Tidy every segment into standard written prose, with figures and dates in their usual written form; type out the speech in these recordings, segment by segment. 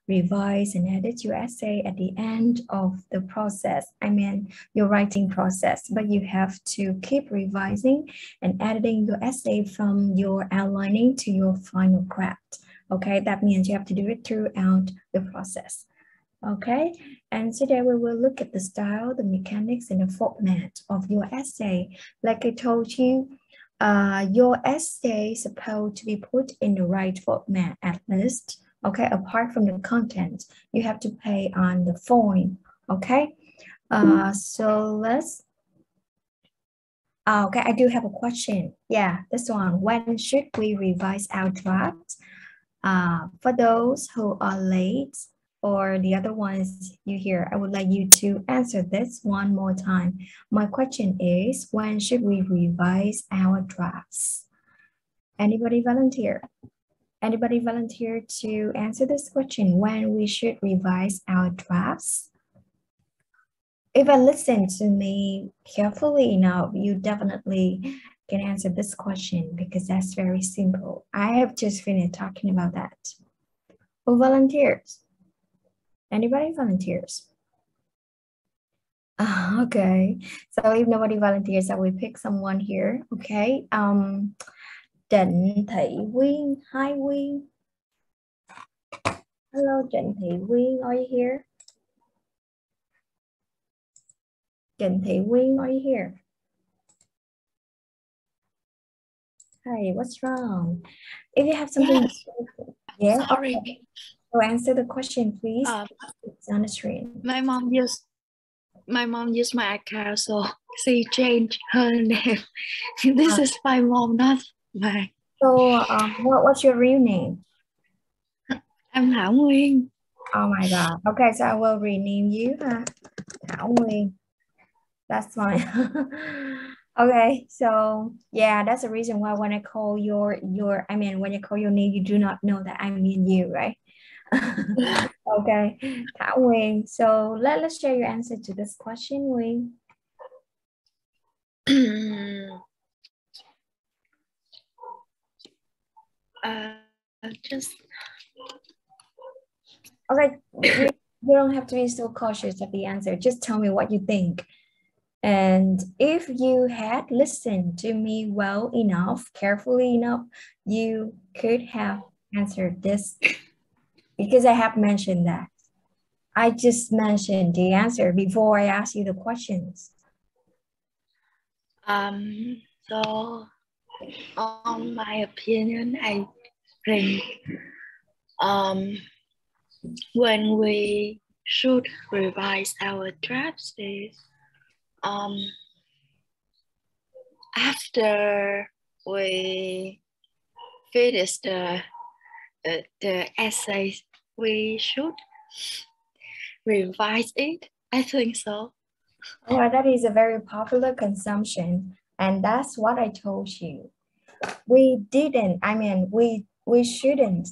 revise and edit your essay at the end of the process. I mean, your writing process, but you have to keep revising and editing your essay from your outlining to your final draft. Okay, that means you have to do it throughout the process. Okay, and today we will look at the style, the mechanics, and the format of your essay. Like I told you, your essay is supposed to be put in the right format at least. Okay, apart from the content, you have to pay on the form. Okay, so let's. Okay, I do have a question. Yeah, this one. When should we revise our draft? For those who are late, or the other ones you hear, I would like you to answer this one more time. My question is, when should we revise our drafts? Anybody volunteer? Anybody volunteer to answer this question, when we should revise our drafts? If I listen to me carefully enough, you definitely can answer this question because that's very simple. I have just finished talking about that. Who volunteers? Anybody volunteers? Okay, so if nobody volunteers, I will pick someone here. Okay, Trịnh Thị Quyên, hi Quyên. Hello, Trịnh Thị Quyên, are you here? Trịnh Thị Quyên, are you here? Hi, what's wrong? If you have something, yeah. Sorry. Okay. So answer the question, please. It's on the screen. My mom used my account, so she changed her name. This is my mom, not mine. So, what's your real name? I'm Thảo Nguyên. Oh my God. Okay, so I will rename you. Thảo Nguyên. That's fine. Okay, so yeah, that's the reason why when I call when you call your name, you do not know that I mean you, right? Okay, Thảo Nguyên. So let's share your answer to this question, Nguyên. Just Okay, you don't have to be so cautious of the answer. Just tell me what you think. And if you had listened to me well enough, carefully enough, you could have answered this because I have mentioned that. I just mentioned the answer before I asked you the questions. So on my opinion, I think when we should revise our drafts is after we finish the essay, we should revise it. I think so. Well, that is a very popular consumption, and that's what I told you. We shouldn't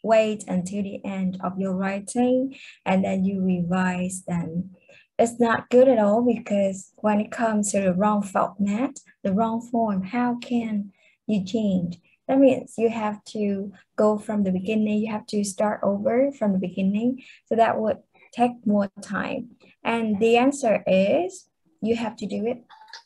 wait until the end of your writing and then you revise them. It's not good at all because when it comes to the wrong format, the wrong form, how can you change? That means you have to go from the beginning, you have to start over from the beginning. So that would take more time. And the answer is you have to do it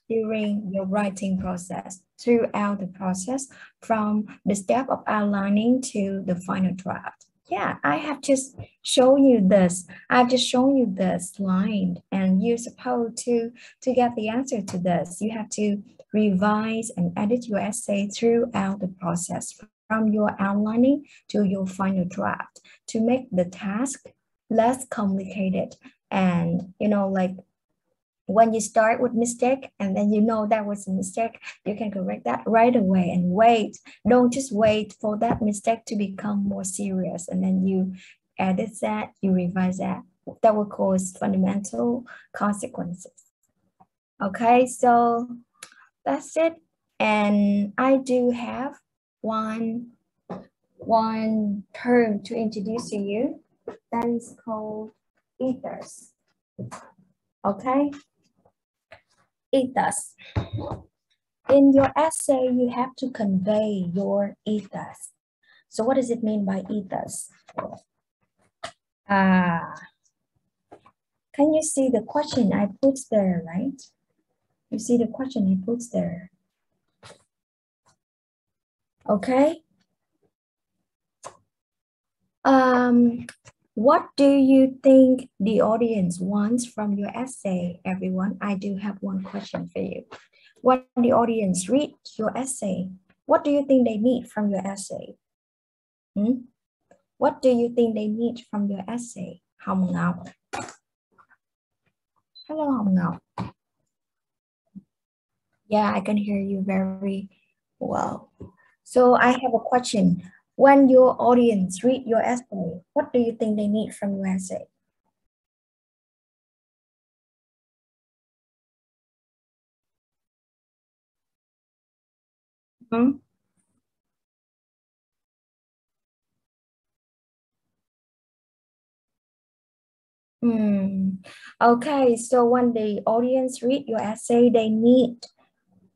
during your writing process, throughout the process, from the step of outlining to the final draft. Yeah, I have just shown you this. I've just shown you this line, and you're supposed to get the answer to this. You have to revise and edit your essay throughout the process, from your outlining to your final draft, to make the task less complicated. And like when you start with mistake and then that was a mistake, you can correct that right away and wait. Don't just wait for that mistake to become more serious and then you edit that, you revise that. That will cause fundamental consequences. Okay, so that's it. And I do have one term to introduce to you that is called ethos. Okay, ethos. In your essay, you have to convey your ethos. So what does it mean by ethos? Can you see the question I put there, right? You see the question I put there. Okay. What do you think the audience wants from your essay, everyone? I do have one question for you. When the audience read your essay, what do you think they need from your essay? What do you think they need from your essay? Hồng Ngọc. Hello, Hồng Ngọc. Yeah, I can hear you very well. So I have a question. When your audience read your essay, what do you think they need from your essay? Okay, so when the audience read your essay, they need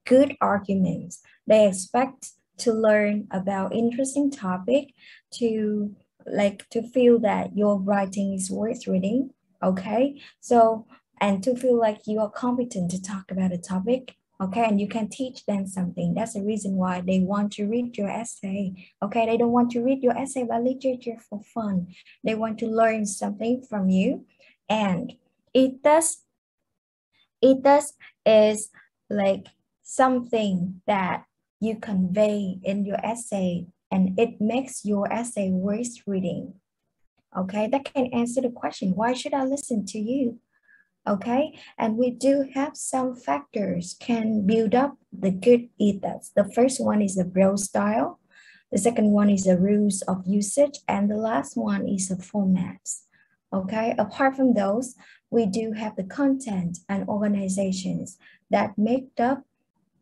good arguments. They expect to learn about interesting topic, to feel that your writing is worth reading. Okay, so and to feel like you are competent to talk about a topic. Okay, and you can teach them something. That's the reason why they want to read your essay. Okay, they don't want to read your essay about literature for fun. They want to learn something from you, and it does is like something that you convey in your essay, and it makes your essay worth reading. Okay, that can answer the question, why should I listen to you? Okay, and we do have some factors can build up the good ethos. The first one is the prose style. The second one is the rules of usage. And the last one is the formats. Okay, apart from those, we do have the content and organizations that make up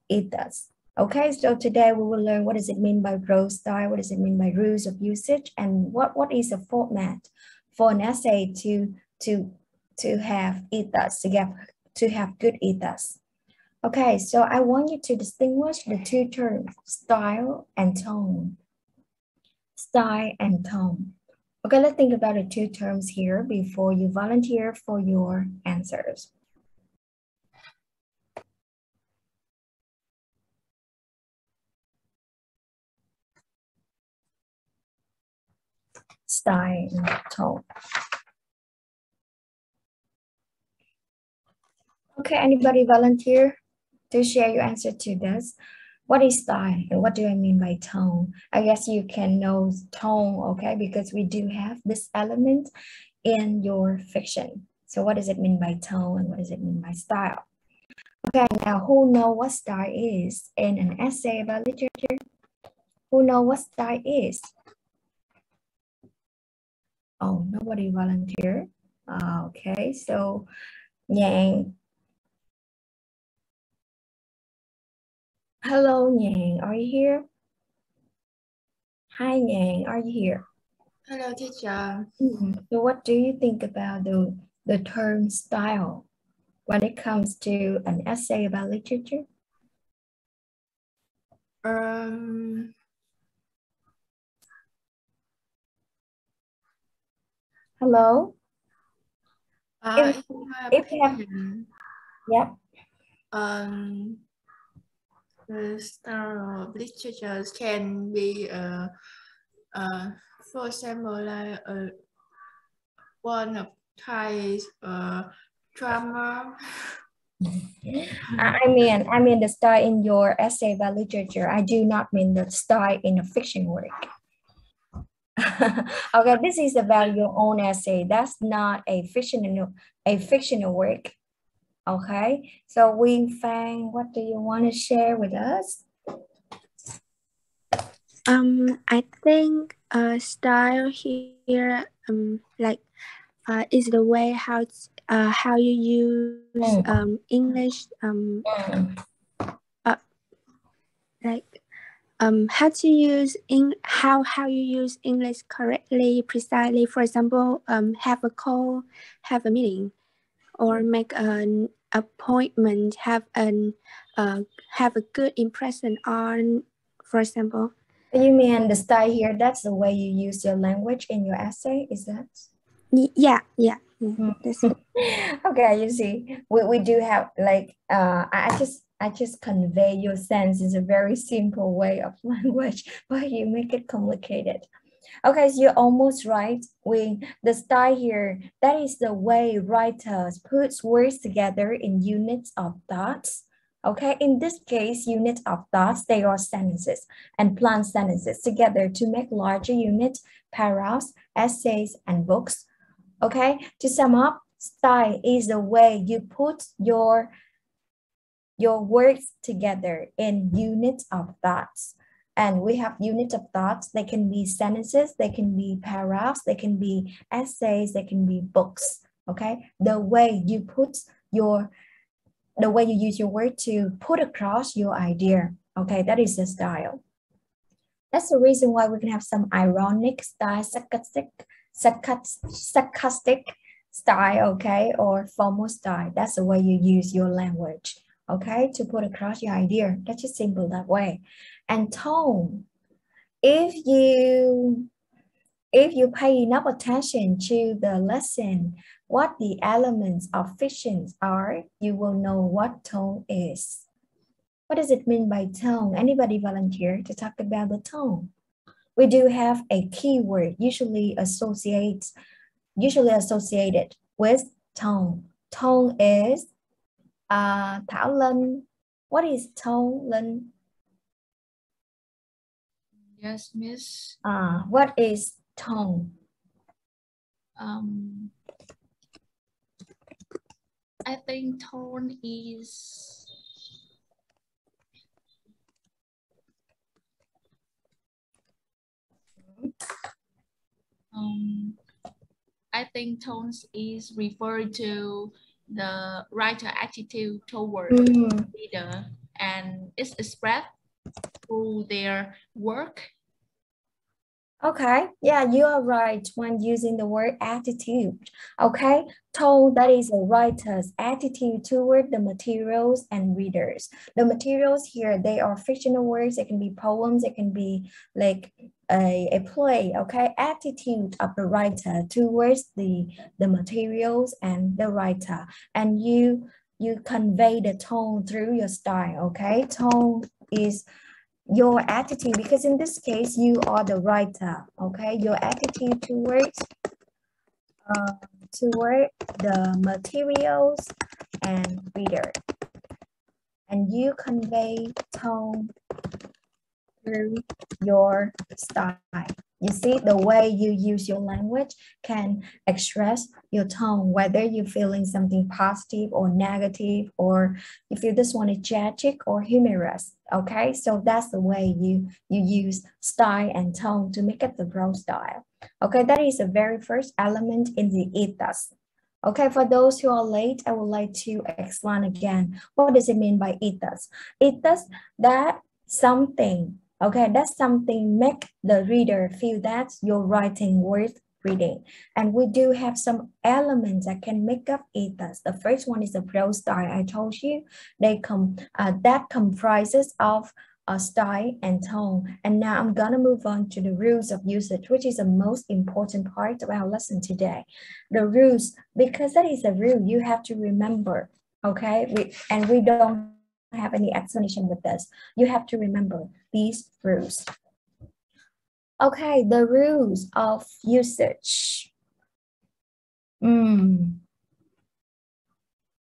ethos. Okay, so today we will learn what does it mean by prose style, what does it mean by rules of usage, and what is a format for an essay to have ethos, to have good ethos. Okay, so I want you to distinguish the two terms, style and tone. Style and tone. Okay, let's think about the two terms here before you volunteer for your answers. Style and tone. Okay, anybody volunteer to share your answer to this? What is style and what do I mean by tone? I guess you can know tone, okay, because we do have this element in your fiction. So what does it mean by tone and what does it mean by style? Okay, now who know what style is in an essay about literature? Who know what style is? Oh, nobody volunteered. Okay, so Yang. Hello, Yang, are you here? Hi, Yang, are you here? Hello, teacher. So what do you think about the term style when it comes to an essay about literature? Hello? If you have, yep. The style of literature can be, for example, like one of Thai drama. I mean the style in your essay about literature. I do not mean the style in a fiction work. Okay, this is about your own essay. That's not a fictional work. Okay, so Wing Fang, what do you want to share with us? I think style here is the way how you use English how to use how you use English correctly, precisely. For example, have a call, have a meeting, or make an appointment, have a good impression on, for example. You mean the style here, that's the way you use your language in your essay, is that? Yeah. That's good. Okay, you see, we do have like I just convey your sense in a very simple way of language, but you make it complicated. Okay, so you're almost right. The style here, that is the way writers put words together in units of thoughts. Okay, in this case, units of thoughts, they are sentences and plan sentences together to make larger units, paragraphs, essays, and books. Okay, to sum up, style is the way you put your words together in units of thoughts. And we have units of thoughts. They can be sentences, they can be paragraphs, they can be essays, they can be books. Okay, the way you use your word to put across your idea. Okay, that is the style. That's the reason why we can have some ironic style, sarcastic style, okay, or formal style. That's the way you use your language, okay, to put across your idea. That's just simple that way. And tone, if you pay enough attention to the lesson, what the elements of fiction are, you will know what tone is. What does it mean by tone? Anybody volunteer to talk about the tone? We do have a keyword usually associated with tone. Tone is Thảo Linh. What is tone, Linh? Yes, Miss. What is tone? I think tone is I think tones is referred to the writer attitude toward the reader, and it's expressed through their work. Okay, yeah, you are right when using the word attitude. Okay, tone, that is a writer's attitude toward the materials and readers. The materials here, they are fictional words. It can be poems. It can be like a play. Okay, attitude of the writer towards the materials and the writer, and you convey the tone through your style. Okay, tone is your attitude, because in this case you are the writer. Okay, your attitude towards the materials and reader, and you convey tone through your style. You see, the way you use your language can express your tone, whether you're feeling something positive or negative, or you feel this one is tragic or humorous. Okay, so that's the way you use style and tone to make it the prose style. Okay, that is the very first element in the ethos. Okay, for those who are late, I would like to explain again. What does it mean by ethos? Ethos, that something. Okay, that's something make the reader feel that you're writing worth reading. And we do have some elements that can make up ethos. The first one is the prose style. I told you that comprises of a style and tone. And now I'm gonna move on to the rules of usage, which is the most important part of our lesson today. The rules, because that is a rule you have to remember. Okay, we don't have any explanation with this. You have to remember these rules. Okay, the rules of usage.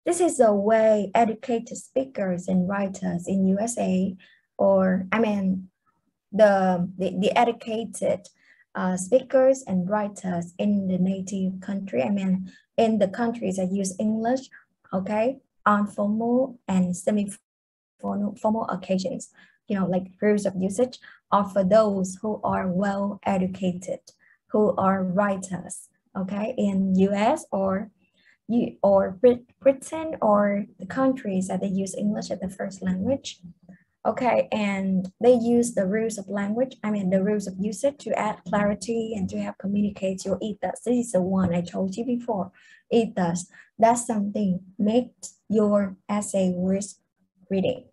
This is the way educated speakers and writers in USA, or I mean, the educated speakers and writers in the native country, I mean, in the countries that use English, okay, on formal and semi-formal occasions, you know, like rules of usage are for those who are well educated, who are writers, okay, in US or Britain, or the countries that they use English as the first language. Okay, and they use the rules of language, I mean the rules of usage, to add clarity and to help communicate your ethos. This is the one I told you before. Ethos, that's something makes your essay worth reading.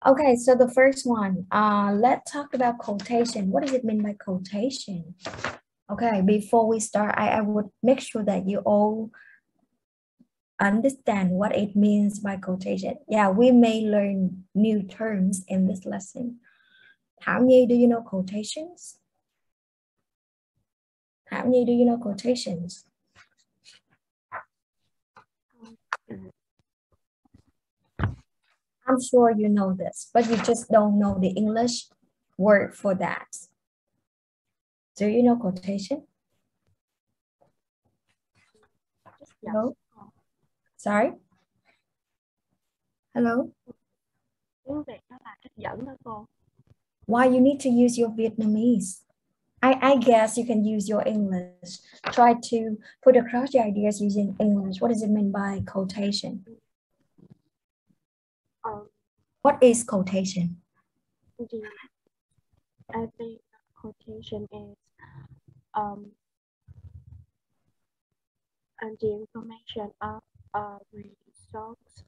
Okay, so the first one, let's talk about quotation. What does it mean by quotation? Okay, before we start, I would make sure that you all understand what it means by quotation. Yeah, we may learn new terms in this lesson. Thảo Nhi, do you know quotations? Thảo Nhi, do you know quotations? I'm sure you know this, but you just don't know the English word for that. Do you know quotation? Hello? Sorry? Hello? Tiếng Việt nó là trích dẫn đó cô. Why you need to use your Vietnamese? I guess you can use your English. Try to put across your ideas using English. What does it mean by quotation? What is quotation? I think quotation is and the information of results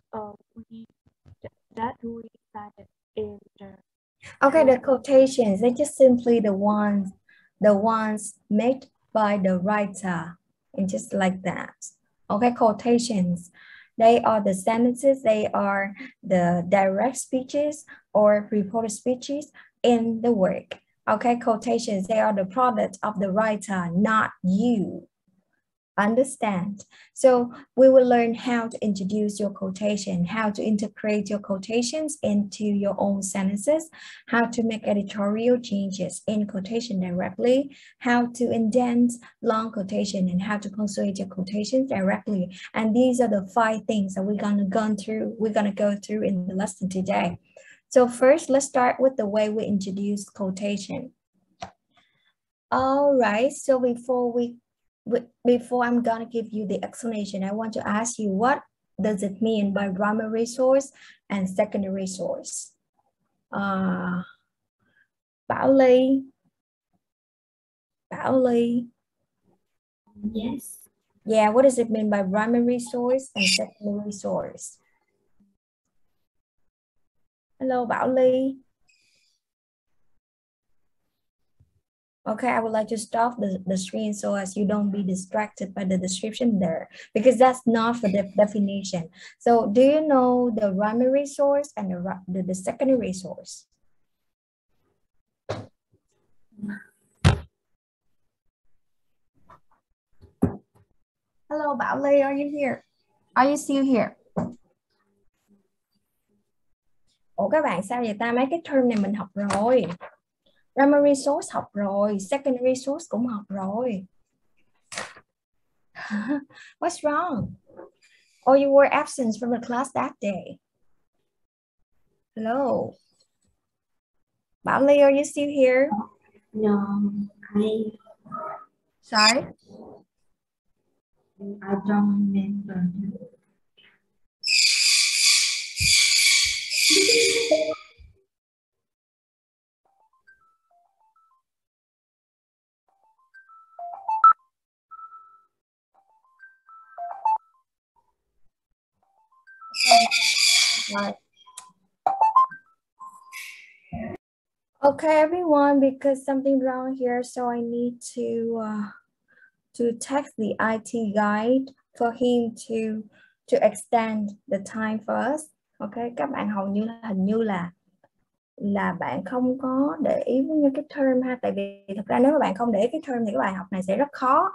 that we cited in the. Okay, the quotations, they're just simply the ones made by the writer, and just like that. Okay, quotations, they are the sentences, they are the direct speeches or reported speeches in the work. Okay, quotations, they are the product of the writer, not you. Understand? So we will learn how to introduce your quotation, how to integrate your quotations into your own sentences, how to make editorial changes in quotation directly, how to indent long quotation, and how to punctuate your quotations directly. And these are the 5 things that we're gonna go through in the lesson today. So first, let's start with the way we introduce quotation. All right, so before I'm gonna give you the explanation, I want to ask you, what does it mean by primary source and secondary source? Bảo Ly. Yes. Yeah, what does it mean by primary source and secondary source? Hello, Bảo Ly. Okay, I would like to stop the screen so as you don't be distracted by the description there, because that's not for the definition. So do you know the primary source and the secondary source? Hello, Bảo Ly, are you here? Are you still here? Ủa các bạn sao vậy ta? Mấy cái term này mình học rồi. Primary source học rồi, secondary source cũng học rồi. What's wrong? Or you were absent from the class that day? Hello. Bảo Ly, are you still here? No, Sorry? I don't remember. Right. Okay, everyone, because something wrong here, so I need to text the IT guide for him to extend the time for us. Okay, các bạn hình như là bạn không có để ý với những cái term ha, tại vì thực ra nếu mà bạn không để ý cái term thì cái bài học này sẽ rất khó,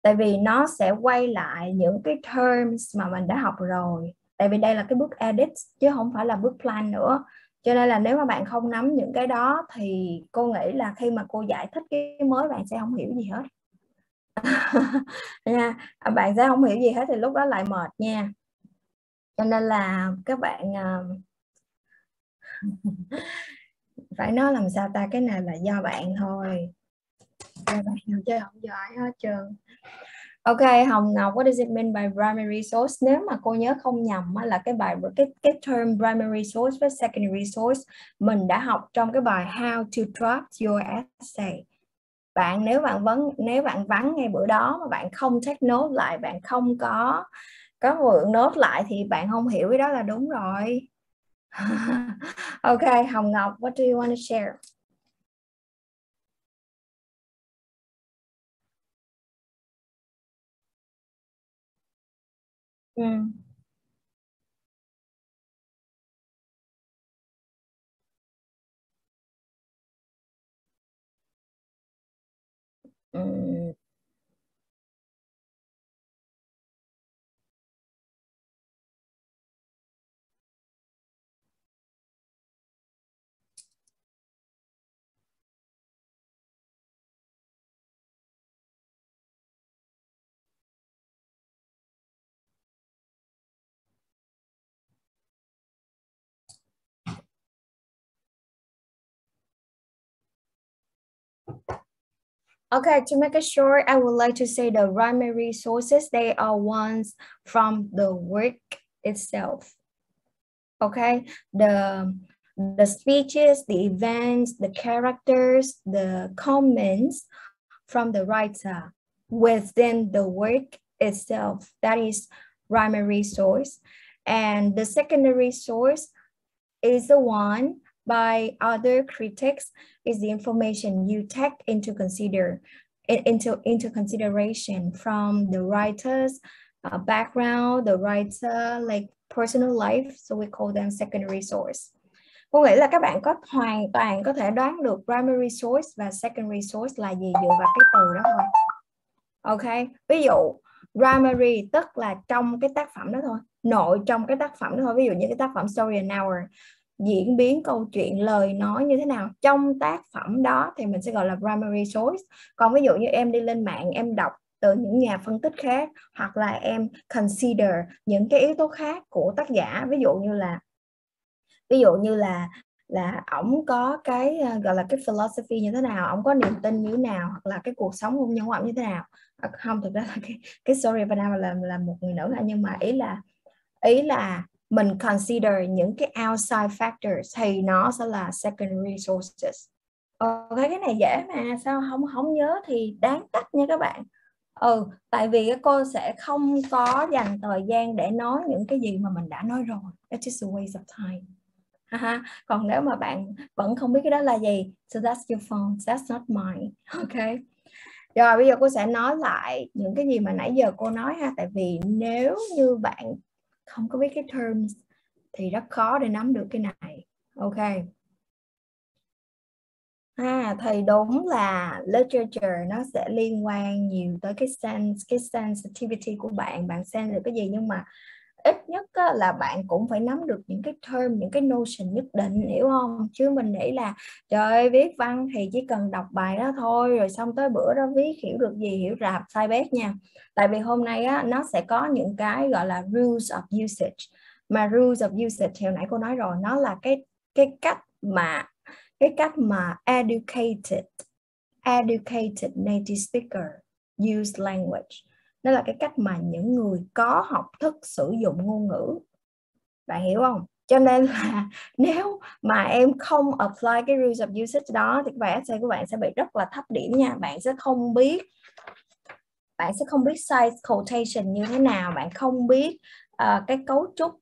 tại vì nó sẽ quay lại những cái terms mà mình đã học rồi, tại vì đây là cái bước edit chứ không phải là bước plan nữa, cho nên là nếu mà bạn không nắm những cái đó thì cô nghĩ là khi mà cô giải thích cái mới bạn sẽ không hiểu gì hết. Nha, bạn sẽ không hiểu gì hết thì lúc đó lại mệt nha, cho nên là các bạn phải nói làm sao ta, cái này là do bạn thôi, do bạn chứ không do ai hết trơn. Ok, Hồng Ngọc, what does it mean by primary source? Nếu mà cô nhớ không nhầm là cái cái term primary source với secondary source mình đã học trong cái bài How to Draft Your Essay. Nếu bạn vắng ngay bữa đó mà bạn không take note lại, bạn không có mượn note lại thì bạn không hiểu cái đó là đúng rồi. Ok, Hồng Ngọc, what do you want to share? Ừ. Ừ. Okay, to make it short, I would like to say the primary sources, they are ones from the work itself. Okay, the speeches, the events, the characters, the comments from the writer within the work itself. That is primary source. And the secondary source is the one by other critics, is the information you take into consideration from the writer's background, the writer like personal life, so we call them secondary source. Cô nghĩ là các bạn có hoàn toàn có thể đoán được primary source và secondary source là gì dựa vào cái từ đó thôi. Ok, ví dụ primary tức là trong cái tác phẩm đó thôi, nội trong cái tác phẩm đó thôi. Ví dụ như cái tác phẩm Story an Hour, diễn biến câu chuyện, lời nói như thế nào trong tác phẩm đó thì mình sẽ gọi là primary source. Còn ví dụ như em đi lên mạng em đọc từ những nhà phân tích khác, hoặc là em consider những cái yếu tố khác của tác giả, ví dụ như là ổng có cái gọi là cái philosophy như thế nào, ổng có niềm tin như thế nào, hoặc là cái cuộc sống hôn nhân của ổng như thế nào. Không, thực ra là cái story of an hour là một người nữ, nhưng mà ý là mình consider những cái outside factors thì nó sẽ là secondary sources. Ok, cái này dễ mà, sao không nhớ thì đáng trách nha các bạn. Tại vì cô sẽ không có dành thời gian để nói những cái gì mà mình đã nói rồi. That's just a waste of time. Còn nếu mà bạn vẫn không biết cái đó là gì, so that's your fault, that's not mine. Ok. Rồi bây giờ cô sẽ nói lại những cái gì mà nãy giờ cô nói ha. Tại vì nếu như bạn không có biết cái terms thì rất khó để nắm được cái này. Ok. Thì đúng là literature nó sẽ liên quan nhiều tới cái sensitivity của bạn. Bạn sense được cái gì, nhưng mà ít nhất là bạn cũng phải nắm được những cái term, những cái notion nhất định, hiểu không? Chứ mình nghĩ là trời ơi, viết văn thì chỉ cần đọc bài đó thôi, rồi xong tới bữa đó viết hiểu được gì, hiểu rạp sai bét nha. Tại vì hôm nay nó sẽ có những cái gọi là rules of usage. Mà rules of usage hồi nãy cô nói rồi, nó là cái cách mà educated native speaker use language. Đó là cái cách mà những người có học thức sử dụng ngôn ngữ. Bạn hiểu không? Cho nên là nếu mà em không apply cái rules of usage đó thì bài essay của bạn sẽ bị rất là thấp điểm nha. Bạn sẽ không biết size quotation như thế nào, bạn không biết cái cấu trúc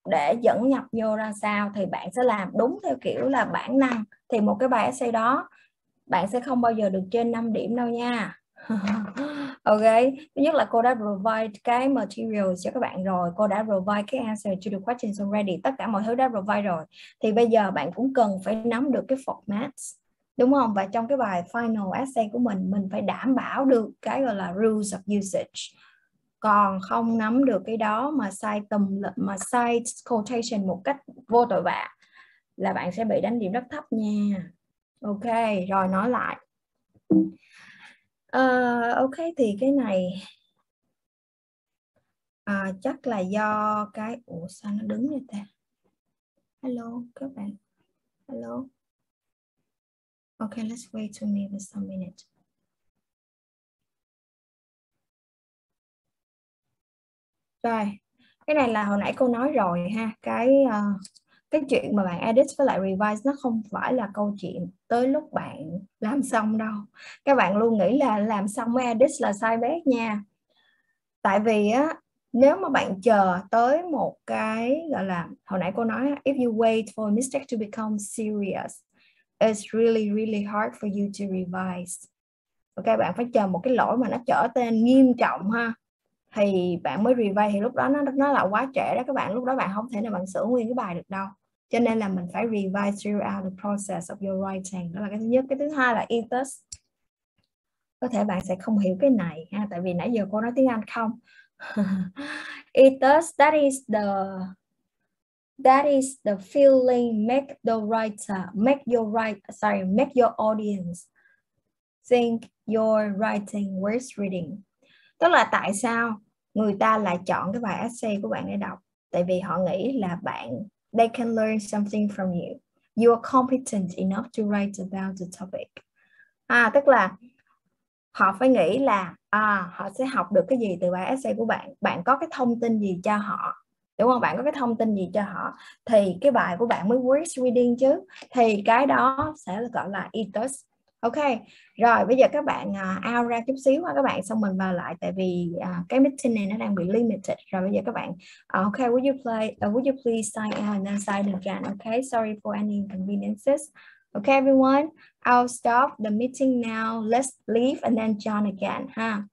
để dẫn nhập vô ra sao, thì bạn sẽ làm đúng theo kiểu là bản năng, thì một cái bài essay đó bạn sẽ không bao giờ được trên 5 điểm đâu nha. Ok, thứ nhất là cô đã provide cái materials cho các bạn rồi, cô đã provide cái answer to the questions already, tất cả mọi thứ đã provide rồi, thì bây giờ bạn cũng cần phải nắm được cái format, đúng không? Và trong cái bài final essay của mình phải đảm bảo được cái gọi là rules of usage. Còn không nắm được cái đó mà sai quotation một cách vô tội vạ là bạn sẽ bị đánh điểm rất thấp nha. Ok, rồi nói lại. Ok, thì cái này chắc là do cái sao nó đứng vậy ta? Hello các bạn. Hello. Ok, let's wait to me for some minutes. Rồi, cái này là hồi nãy cô nói rồi ha, cái chuyện mà bạn edit với lại revise nó không phải là câu chuyện tới lúc bạn làm xong đâu. Các bạn luôn nghĩ là làm xong mới edit là sai bét nha. Tại vì nếu mà bạn chờ tới một cái gọi là, hồi nãy cô nói, if you wait for a mistake to become serious, it's really really hard for you to revise. Ok, bạn phải chờ một cái lỗi mà nó trở nên nghiêm trọng ha, thì bạn mới revise, thì lúc đó nó là quá trễ đó các bạn. Lúc đó bạn không thể nào bạn sửa nguyên cái bài được đâu. Cho nên là mình phải revise throughout the process of your writing. Đó là cái thứ nhất. Cái thứ hai là ethos. Có thể bạn sẽ không hiểu cái này ha, tại vì nãy giờ cô nói tiếng Anh không. Ethos, that is the feeling make your audience think you're writing worth reading. Tức là tại sao người ta lại chọn cái bài essay của bạn để đọc? Tại vì họ nghĩ là they can learn something from you. You are competent enough to write about the topic. Tức là họ phải nghĩ là họ sẽ học được cái gì từ bài essay của bạn. Bạn có cái thông tin gì cho họ, đúng không? Bạn có cái thông tin gì cho họ thì cái bài của bạn mới worth reading chứ. Thì cái đó sẽ gọi là ethos. Ok, rồi bây giờ các bạn out ra chút xíu các bạn, xong mình vào lại, tại vì cái meeting này nó đang bị limited. Rồi bây giờ các bạn ok, would you please sign out and then sign again? Okay, sorry for any inconveniences. Okay everyone, I'll stop the meeting now. Let's leave and then join again ha.